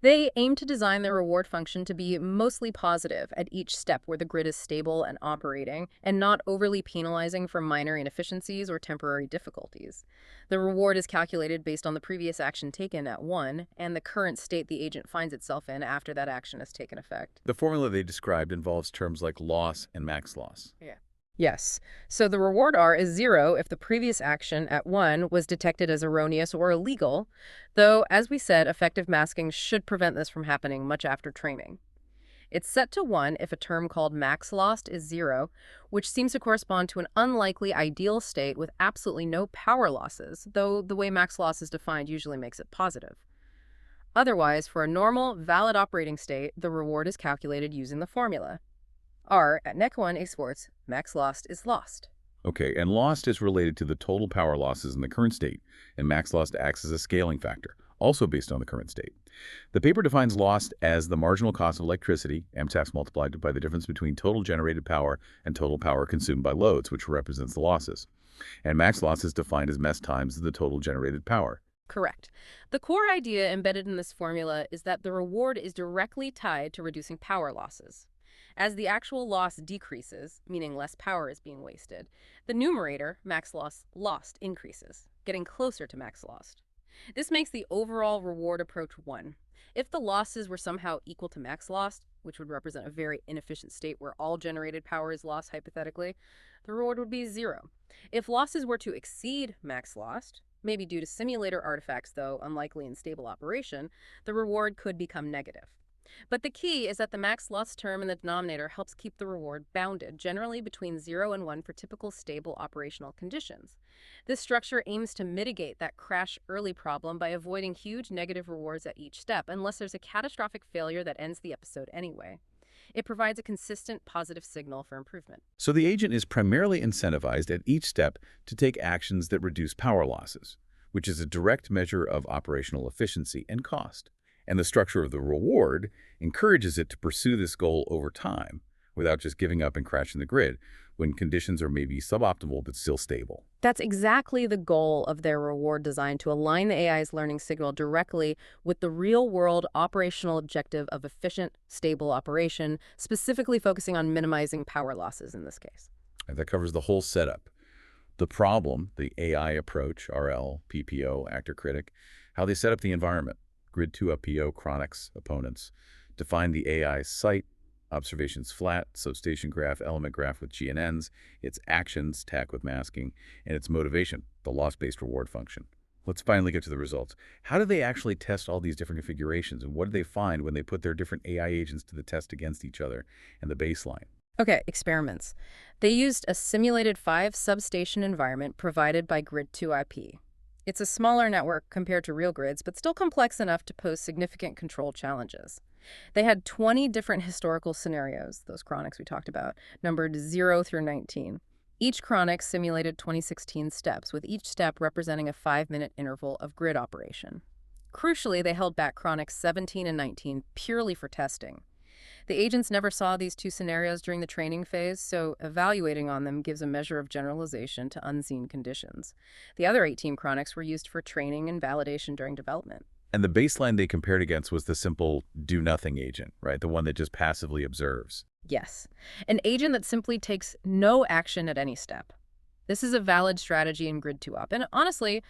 They aim to design their reward function to be mostly positive at each step where the grid is stable and operating, and not overly penalizing for minor inefficiencies or temporary difficulties. The reward is calculated based on the previous action taken at 1 and the current state the agent finds itself in after that action has taken effect. The formula they described involves terms like loss and max loss. Yeah. Yes. So the reward R is 0 if the previous action at 1 was detected as erroneous or illegal, though, as we said, effective masking should prevent this from happening much after training. It's set to 1 if a term called max lost is 0, which seems to correspond to an unlikely ideal state with absolutely no power losses, though the way max loss is defined usually makes it positive. Otherwise, for a normal, valid operating state, the reward is calculated using the formula. R at neck 1 exports max lost is lost. Okay, and lost is related to the total power losses in the current state, and max lost acts as a scaling factor, also based on the current state. The paper defines lost as the marginal cost of electricity, MTAFs multiplied by the difference between total generated power and total power consumed by loads, which represents the losses. And max loss is defined as MES times the total generated power. Correct. The core idea embedded in this formula is that the reward is directly tied to reducing power losses. As the actual loss decreases, meaning less power is being wasted, the numerator, max loss lost, increases, getting closer to max lost. This makes the overall reward approach 1. If the losses were somehow equal to max lost, which would represent a very inefficient state where all generated power is lost hypothetically, the reward would be 0. If losses were to exceed max lost, maybe due to simulator artifacts though unlikely in stable operation, the reward could become negative. But the key is that the max loss term in the denominator helps keep the reward bounded, generally between 0 and 1 for typical stable operational conditions. This structure aims to mitigate that crash early problem by avoiding huge negative rewards at each step, unless there's a catastrophic failure that ends the episode anyway. It provides a consistent positive signal for improvement. So the agent is primarily incentivized at each step to take actions that reduce power losses, which is a direct measure of operational efficiency and cost. And the structure of the reward encourages it to pursue this goal over time without just giving up and crashing the grid when conditions are maybe suboptimal but still stable. That's exactly the goal of their reward design, to align the AI's learning signal directly with the real-world operational objective of efficient, stable operation, specifically focusing on minimizing power losses in this case. And that covers the whole setup. The problem, the AI approach, RL, PPO, actor critic, how they set up the environment. Grid 2 UPO, chronics, opponents. Define the AI site, observations flat, substation graph, element graph with GNNs, its actions, TAC with masking, and its motivation, the loss-based reward function. Let's finally get to the results. How do they actually test all these different configurations, and what do they find when they put their different AI agents to the test against each other and the baseline? Okay, experiments. They used a simulated 5-substation environment provided by Grid 2 IP. It's a smaller network compared to real grids, but still complex enough to pose significant control challenges. They had 20 different historical scenarios, those chronics we talked about, numbered 0 through 19. Each chronic simulated 2016 steps, with each step representing a 5-minute interval of grid operation. Crucially, they held back chronics 17 and 19 purely for testing. The agents never saw these two scenarios during the training phase, so evaluating on them gives a measure of generalization to unseen conditions. The other 18 chronics were used for training and validation during development. And the baseline they compared against was the simple do-nothing agent, right? The one that just passively observes. Yes, an agent that simply takes no action at any step. This is a valid strategy in Grid 2 Op, and honestly,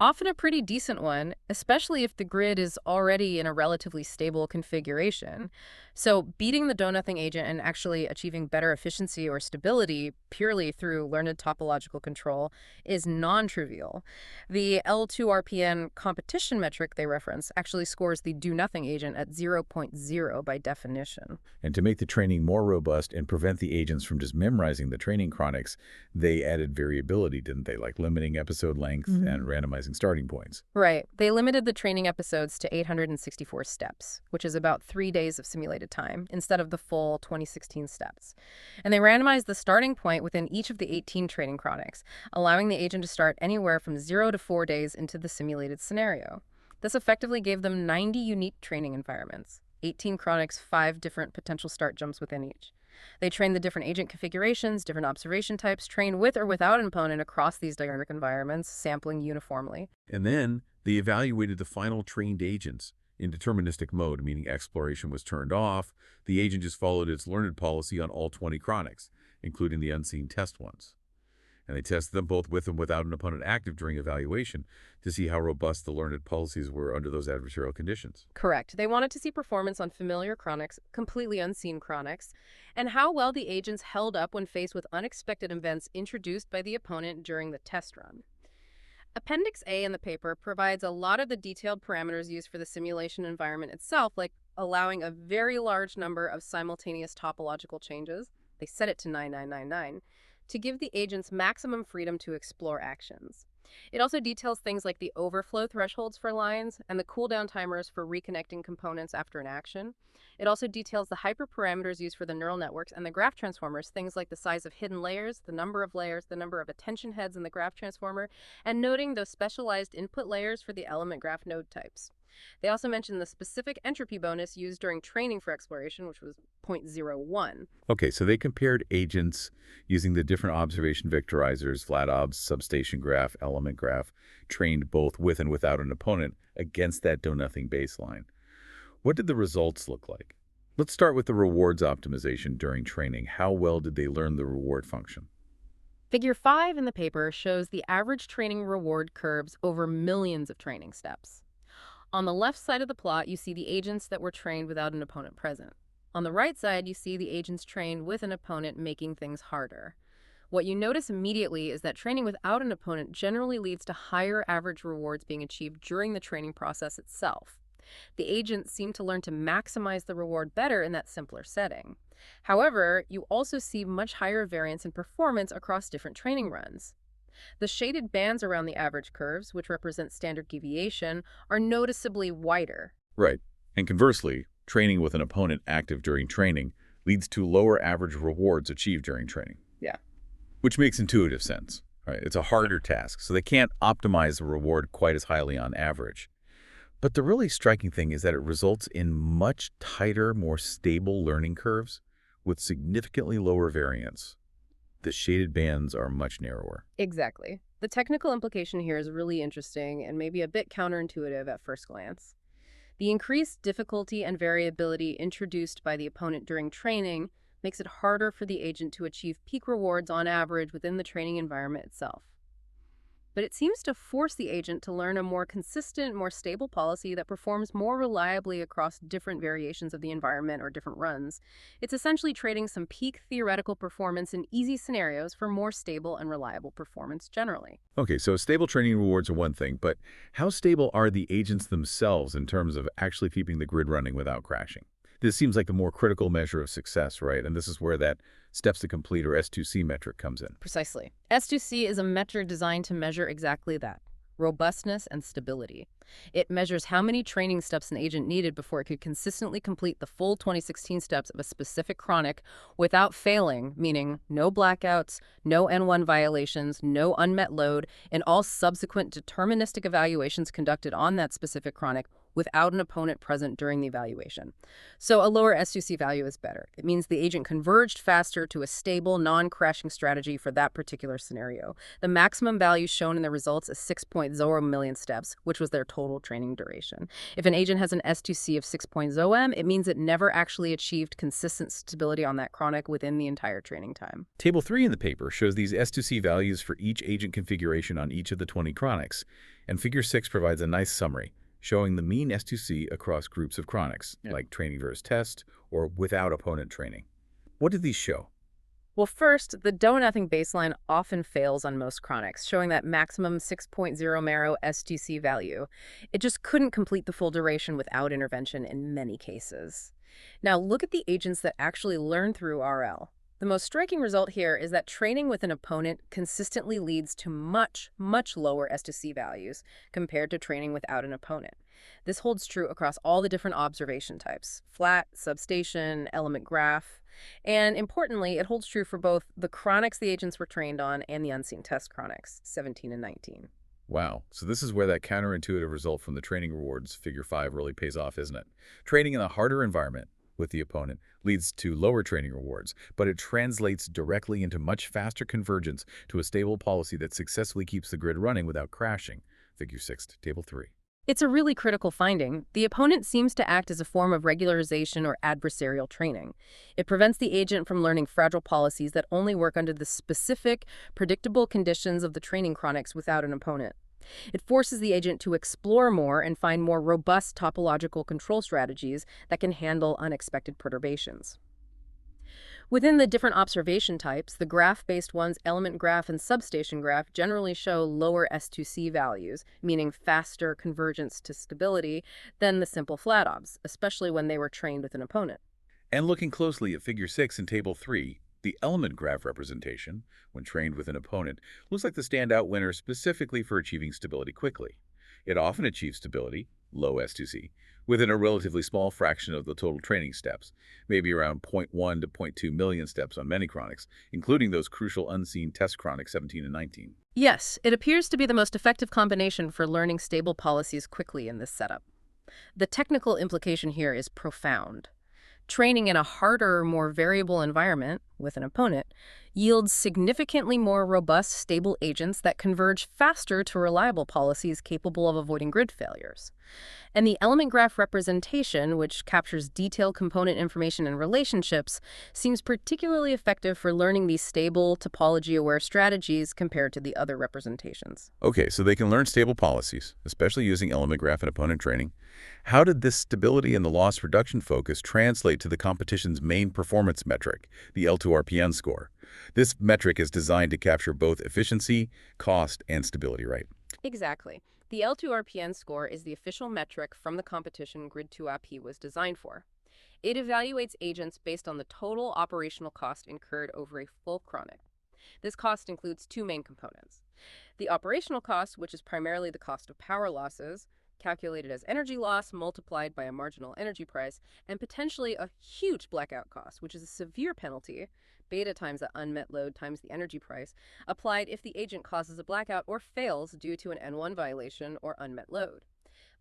Often a pretty decent one, especially if the grid is already in a relatively stable configuration. So beating the do-nothing agent and actually achieving better efficiency or stability purely through learned topological control is non-trivial. The L2RPN competition metric they reference actually scores the do-nothing agent at zero point 0 by definition. And to make the training more robust and prevent the agents from just memorizing the training chronics, they added variability, didn't they? Like limiting episode length and randomizing starting points. Right. They limited the training episodes to 864 steps, which is about 3 days of simulated time, instead of the full 2016 steps. And they randomized the starting point within each of the 18 training chronics, allowing the agent to start anywhere from 0 to 4 days into the simulated scenario. This effectively gave them 90 unique training environments, 18 chronics, 5 different potential start jumps within each. They trained the different agent configurations, different observation types, trained with or without an opponent across these dynamic environments, sampling uniformly. And then they evaluated the final trained agents in deterministic mode, meaning exploration was turned off. The agent just followed its learned policy on all 20 chronics, including the unseen test ones. And they tested them both with and without an opponent active during evaluation to see how robust the learned policies were under those adversarial conditions. Correct. They wanted to see performance on familiar chronics, completely unseen chronics, and how well the agents held up when faced with unexpected events introduced by the opponent during the test run. Appendix A in the paper provides a lot of the detailed parameters used for the simulation environment itself, like allowing a very large number of simultaneous topological changes. They set it to 9999 to give the agents maximum freedom to explore actions. It also details things like the overflow thresholds for lines and the cooldown timers for reconnecting components after an action. It also details the hyperparameters used for the neural networks and the graph transformers, things like the size of hidden layers, the number of attention heads in the graph transformer, and noting those specialized input layers for the element graph node types. They also mentioned the specific entropy bonus used during training for exploration, which was 0.01. Okay, so they compared agents using the different observation vectorizers, flat obs, substation graph, element graph, trained both with and without an opponent against that do-nothing baseline. What did the results look like? Let's start with the rewards optimization during training. How well did they learn the reward function? Figure 5 in the paper shows the average training reward curves over millions of training steps. On the left side of the plot, you see the agents that were trained without an opponent present. On the right side, you see the agents trained with an opponent, making things harder. What you notice immediately is that training without an opponent generally leads to higher average rewards being achieved during the training process itself. The agents seem to learn to maximize the reward better in that simpler setting. However, you also see much higher variance in performance across different training runs. The shaded bands around the average curves, which represent standard deviation, are noticeably wider. Right. And conversely, training with an opponent active during training leads to lower average rewards achieved during training. Yeah. Which makes intuitive sense. Right? It's a harder task, so they can't optimize the reward quite as highly on average. But the really striking thing is that it results in much tighter, more stable learning curves with significantly lower variance. The shaded bands are much narrower. Exactly. The technical implication here is really interesting and maybe a bit counterintuitive at first glance. The increased difficulty and variability introduced by the opponent during training makes it harder for the agent to achieve peak rewards on average within the training environment itself. But it seems to force the agent to learn a more consistent, more stable policy that performs more reliably across different variations of the environment or different runs. It's essentially trading some peak theoretical performance in easy scenarios for more stable and reliable performance generally. Okay, so stable training rewards are one thing, but how stable are the agents themselves in terms of actually keeping the grid running without crashing? This seems like the more critical measure of success, right? And this is where that steps to complete, or S2C metric, comes in. Precisely. S2C is a metric designed to measure exactly that, robustness and stability. It measures how many training steps an agent needed before it could consistently complete the full 2016 steps of a specific chronic without failing, meaning no blackouts, no N1 violations, no unmet load, and all subsequent deterministic evaluations conducted on that specific chronic without an opponent present during the evaluation. So a lower S2C value is better. It means the agent converged faster to a stable, non-crashing strategy for that particular scenario. The maximum value shown in the results is 6.0 million steps, which was their total training duration. If an agent has an S2C of 6.0 m, it means it never actually achieved consistent stability on that chronic within the entire training time. Table 3 in the paper shows these S2C values for each agent configuration on each of the 20 chronics, and Figure 6 provides a nice summary, showing the mean S2C across groups of chronics, like training versus test or without opponent training. What did these show? Well, first, the do-nothing baseline often fails on most chronics, showing that maximum 6.0 Marrow S2C value. It just couldn't complete the full duration without intervention in many cases. Now, look at the agents that actually learn through RL. The most striking result here is that training with an opponent consistently leads to much, much lower S2C values compared to training without an opponent. This holds true across all the different observation types: flat, substation, element graph. And importantly, it holds true for both the chronics the agents were trained on and the unseen test chronics, 17 and 19. Wow, so this is where that counterintuitive result from the training rewards, Figure 5, really pays off, isn't it? Training in a harder environment with the opponent leads to lower training rewards, but it translates directly into much faster convergence to a stable policy that successfully keeps the grid running without crashing. Figure 6, Table 3. It's a really critical finding. The opponent seems to act as a form of regularization or adversarial training. It prevents the agent from learning fragile policies that only work under the specific, predictable conditions of the training chronics without an opponent. It forces the agent to explore more and find more robust topological control strategies that can handle unexpected perturbations. Within the different observation types, the graph-based ones, element graph and substation graph, generally show lower S2C values, meaning faster convergence to stability, than the simple flat obs, especially when they were trained with an opponent. And looking closely at Figure 6 in Table 3, the element graph representation, when trained with an opponent, looks like the standout winner specifically for achieving stability quickly. It often achieves stability, low S2C, within a relatively small fraction of the total training steps, maybe around 0.1 to 0.2 million steps on many chronics, including those crucial unseen test chronics 17 and 19. Yes, it appears to be the most effective combination for learning stable policies quickly in this setup. The technical implication here is profound. Training in a harder, more variable environment with an opponent yields significantly more robust, stable agents that converge faster to reliable policies capable of avoiding grid failures. And the element graph representation, which captures detailed component information and relationships, seems particularly effective for learning these stable, topology-aware strategies compared to the other representations. Okay, so they can learn stable policies, especially using element graph and opponent training. How did this stability and the loss reduction focus translate to the competition's main performance metric, the L2RPN score? This metric is designed to capture both efficiency, cost, and stability, right? Exactly. The L2RPN score is the official metric from the competition Grid 2IP was designed for. It evaluates agents based on the total operational cost incurred over a full chronic. This cost includes two main components: the operational cost, which is primarily the cost of power losses, calculated as energy loss multiplied by a marginal energy price, and potentially a huge blackout cost, which is a severe penalty, beta times the unmet load times the energy price, applied if the agent causes a blackout or fails due to an N1 violation or unmet load.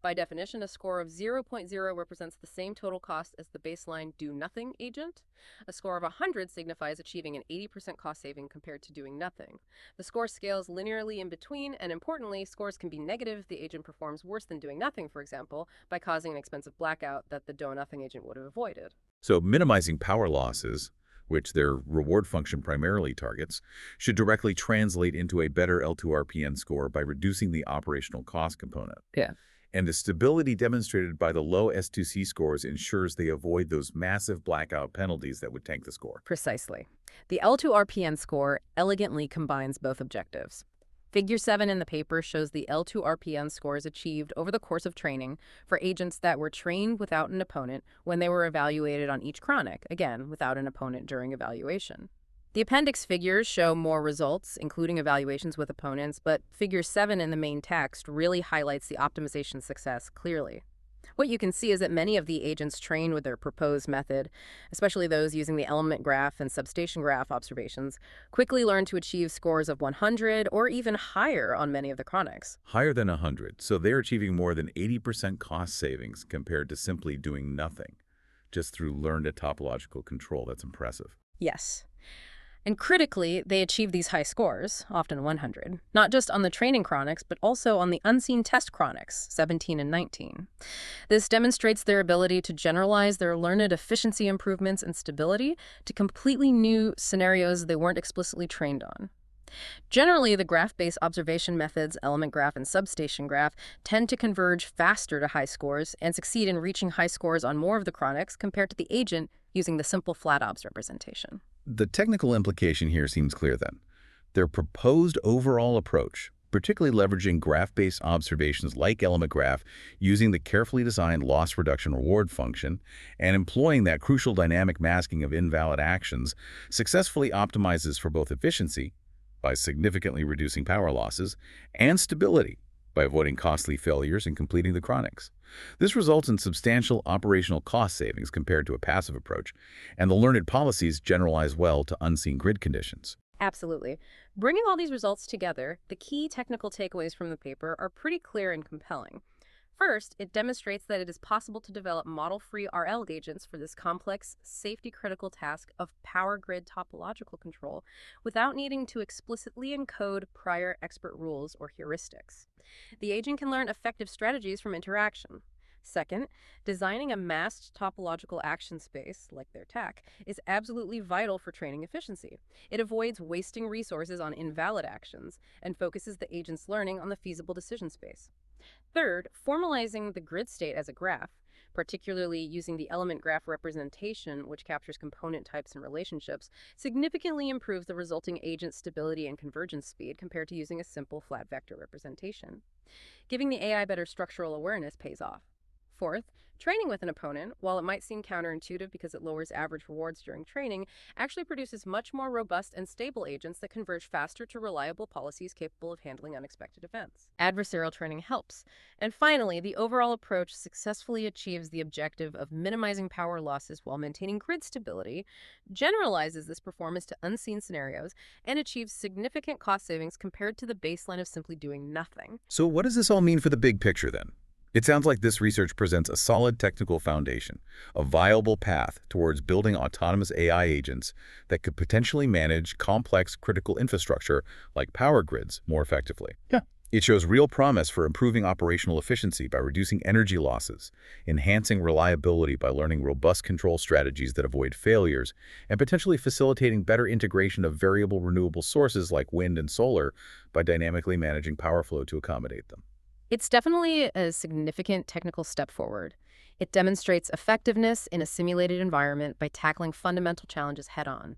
By definition, a score of 0.0 represents the same total cost as the baseline do-nothing agent. A score of 100 signifies achieving an 80% cost saving compared to doing nothing. The score scales linearly in between, and importantly, scores can be negative if the agent performs worse than doing nothing, for example, by causing an expensive blackout that the do-nothing agent would have avoided. So minimizing power losses, which their reward function primarily targets, should directly translate into a better L2RPN score by reducing the operational cost component. Yeah. And the stability demonstrated by the low S2C scores ensures they avoid those massive blackout penalties that would tank the score. Precisely. The L2RPN score elegantly combines both objectives. Figure 7 in the paper shows the L2RPN scores achieved over the course of training for agents that were trained without an opponent when they were evaluated on each chronic, again, without an opponent during evaluation. The appendix figures show more results, including evaluations with opponents, but Figure 7 in the main text really highlights the optimization success clearly. What you can see is that many of the agents trained with their proposed method, especially those using the element graph and substation graph observations, quickly learn to achieve scores of 100 or even higher on many of the chronics. Higher than 100, so they're achieving more than 80% cost savings compared to simply doing nothing, just through learned topological control. That's impressive. Yes. And critically, they achieve these high scores, often 100, not just on the training chronics, but also on the unseen test chronics, 17 and 19. This demonstrates their ability to generalize their learned efficiency improvements and stability to completely new scenarios they weren't explicitly trained on. Generally, the graph-based observation methods, element graph and substation graph, tend to converge faster to high scores and succeed in reaching high scores on more of the chronics compared to the agent using the simple flat obs representation. The technical implication here seems clear then. Their proposed overall approach, particularly leveraging graph-based observations like element graph, using the carefully designed loss reduction reward function, and employing that crucial dynamic masking of invalid actions, successfully optimizes for both efficiency, by significantly reducing power losses, and stability, by avoiding costly failures and completing the chronics. This results in substantial operational cost savings compared to a passive approach, and the learned policies generalize well to unseen grid conditions. Absolutely. Bringing all these results together, the key technical takeaways from the paper are pretty clear and compelling. First, it demonstrates that it is possible to develop model-free RL agents for this complex, safety-critical task of power grid topological control without needing to explicitly encode prior expert rules or heuristics. The agent can learn effective strategies from interaction. Second, designing a masked topological action space, like their tech, is absolutely vital for training efficiency. It avoids wasting resources on invalid actions and focuses the agent's learning on the feasible decision space. Third, formalizing the grid state as a graph, particularly using the element graph representation, which captures component types and relationships, significantly improves the resulting agent stability and convergence speed compared to using a simple flat vector representation. Giving the AI better structural awareness pays off. Fourth, training with an opponent, while it might seem counterintuitive because it lowers average rewards during training, actually produces much more robust and stable agents that converge faster to reliable policies capable of handling unexpected events. Adversarial training helps. And finally, the overall approach successfully achieves the objective of minimizing power losses while maintaining grid stability, generalizes this performance to unseen scenarios, and achieves significant cost savings compared to the baseline of simply doing nothing. So what does this all mean for the big picture then? It sounds like this research presents a solid technical foundation, a viable path towards building autonomous AI agents that could potentially manage complex critical infrastructure like power grids more effectively. Yeah. It shows real promise for improving operational efficiency by reducing energy losses, enhancing reliability by learning robust control strategies that avoid failures, and potentially facilitating better integration of variable renewable sources like wind and solar by dynamically managing power flow to accommodate them. It's definitely a significant technical step forward. It demonstrates effectiveness in a simulated environment by tackling fundamental challenges head-on.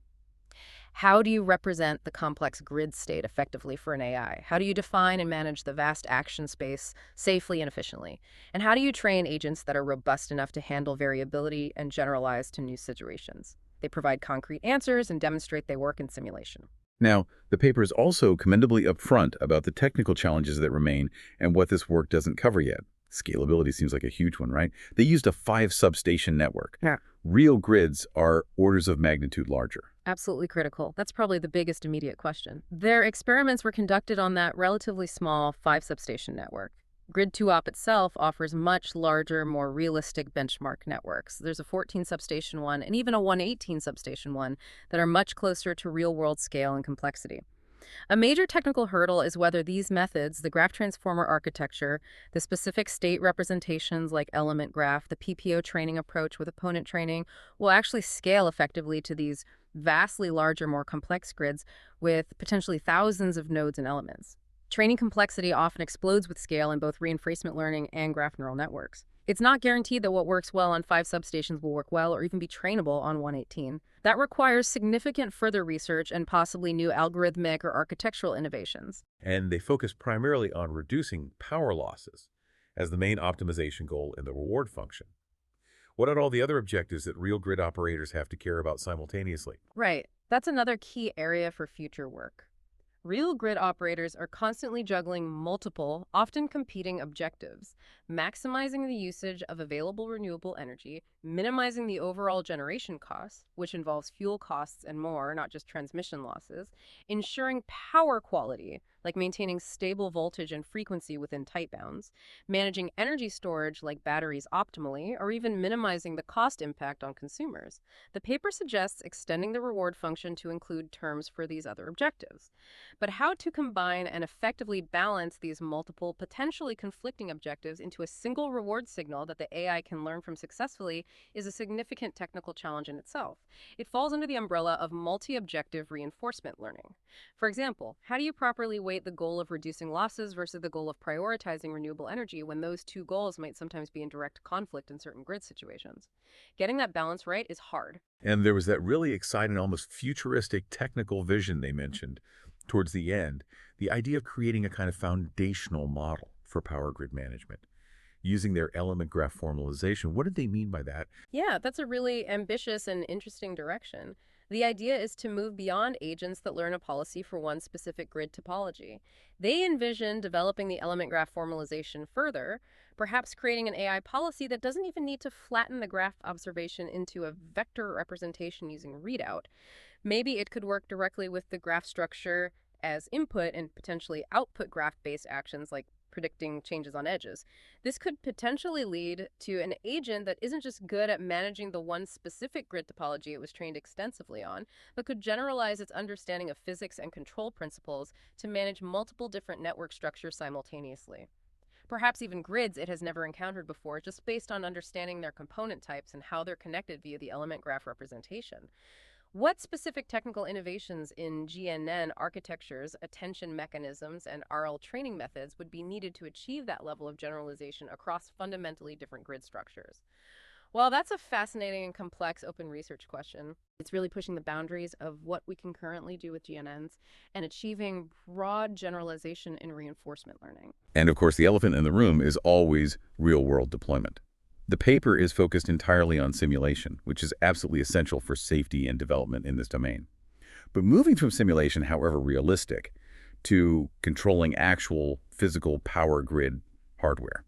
How do you represent the complex grid state effectively for an AI? How do you define and manage the vast action space safely and efficiently? And how do you train agents that are robust enough to handle variability and generalize to new situations? They provide concrete answers and demonstrate they work in simulation. Now, the paper is also commendably upfront about the technical challenges that remain and what this work doesn't cover yet. Scalability seems like a huge one, right? They used a 5-substation network. Yeah. Real grids are orders of magnitude larger. Absolutely critical. That's probably the biggest immediate question. Their experiments were conducted on that relatively small 5-substation network. Grid 2-op itself offers much larger, more realistic benchmark networks. There's a 14-substation one and even a 118-substation one that are much closer to real-world scale and complexity. A major technical hurdle is whether these methods, the graph transformer architecture, the specific state representations like element graph, the PPO training approach with opponent training, will actually scale effectively to these vastly larger, more complex grids with potentially thousands of nodes and elements. Training complexity often explodes with scale in both reinforcement learning and graph neural networks. It's not guaranteed that what works well on 5 substations will work well or even be trainable on 118. That requires significant further research and possibly new algorithmic or architectural innovations. And they focus primarily on reducing power losses as the main optimization goal in the reward function. What are all the other objectives that real grid operators have to care about simultaneously? Right. That's another key area for future work. Real grid operators are constantly juggling multiple, often competing objectives, maximizing the usage of available renewable energy, minimizing the overall generation costs, which involves fuel costs and more, not just transmission losses, ensuring power quality, like maintaining stable voltage and frequency within tight bounds, managing energy storage like batteries optimally, or even minimizing the cost impact on consumers. The paper suggests extending the reward function to include terms for these other objectives. But how to combine and effectively balance these multiple, potentially conflicting objectives into a single reward signal that the AI can learn from successfully is a significant technical challenge in itself. It falls under the umbrella of multi-objective reinforcement learning. For example, how do you properly weight the goal of reducing losses versus the goal of prioritizing renewable energy when those two goals might sometimes be in direct conflict in certain grid situations? Getting that balance right is hard. And there was that really exciting, almost futuristic technical vision they mentioned towards the end, the idea of creating a kind of foundational model for power grid management using their element graph formalization. What did they mean by that? Yeah, that's a really ambitious and interesting direction. The idea is to move beyond agents that learn a policy for one specific grid topology. They envision developing the element graph formalization further, perhaps creating an AI policy that doesn't even need to flatten the graph observation into a vector representation using readout. Maybe it could work directly with the graph structure as input and potentially output graph-based actions like predicting changes on edges. This could potentially lead to an agent that isn't just good at managing the one specific grid topology it was trained extensively on, but could generalize its understanding of physics and control principles to manage multiple different network structures simultaneously. Perhaps even grids it has never encountered before, just based on understanding their component types and how they're connected via the element graph representation. What specific technical innovations in GNN architectures, attention mechanisms, and RL training methods would be needed to achieve that level of generalization across fundamentally different grid structures? Well, that's a fascinating and complex open research question. It's really pushing the boundaries of what we can currently do with GNNs and achieving broad generalization in reinforcement learning. And of course, the elephant in the room is always real-world deployment. The paper is focused entirely on simulation, which is absolutely essential for safety and development in this domain. But moving from simulation, however realistic, to controlling actual physical power grid hardware,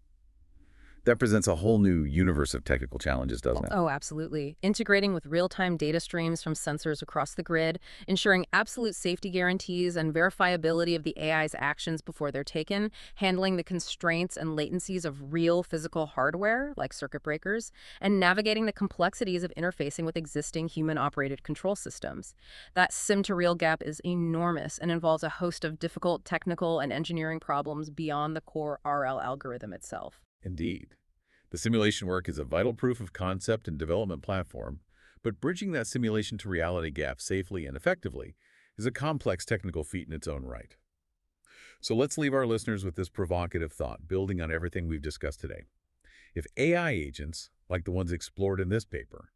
that presents a whole new universe of technical challenges, doesn't it? Oh, absolutely. Integrating with real-time data streams from sensors across the grid, ensuring absolute safety guarantees and verifiability of the AI's actions before they're taken, handling the constraints and latencies of real physical hardware, like circuit breakers, and navigating the complexities of interfacing with existing human-operated control systems. That sim-to-real gap is enormous and involves a host of difficult technical and engineering problems beyond the core RL algorithm itself. Indeed. The simulation work is a vital proof of concept and development platform, but bridging that simulation to reality gap safely and effectively is a complex technical feat in its own right. So let's leave our listeners with this provocative thought, building on everything we've discussed today. If AI agents, like the ones explored in this paper,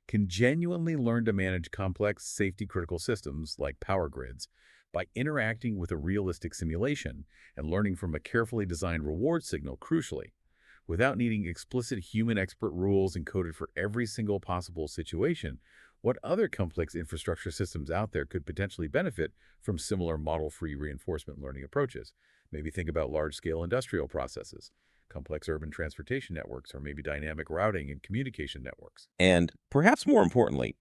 can genuinely learn to manage complex safety-critical systems like power grids by interacting with a realistic simulation and learning from a carefully designed reward signal, crucially, without needing explicit human expert rules encoded for every single possible situation, what other complex infrastructure systems out there could potentially benefit from similar model-free reinforcement learning approaches? Maybe think about large-scale industrial processes, complex urban transportation networks, or maybe dynamic routing and communication networks. And perhaps more importantly,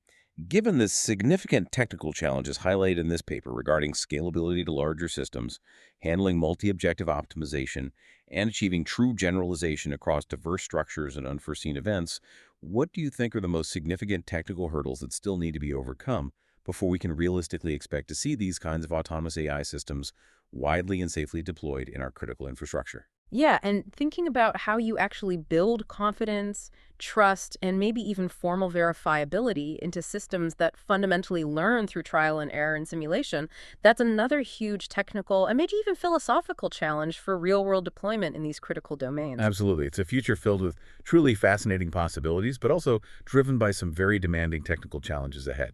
given the significant technical challenges highlighted in this paper regarding scalability to larger systems, handling multi-objective optimization, and achieving true generalization across diverse structures and unforeseen events, what do you think are the most significant technical hurdles that still need to be overcome before we can realistically expect to see these kinds of autonomous AI systems widely and safely deployed in our critical infrastructure? Yeah, and thinking about how you actually build confidence, trust, and maybe even formal verifiability into systems that fundamentally learn through trial and error and simulation, that's another huge technical and maybe even philosophical challenge for real-world deployment in these critical domains. Absolutely. It's a future filled with truly fascinating possibilities, but also driven by some very demanding technical challenges ahead.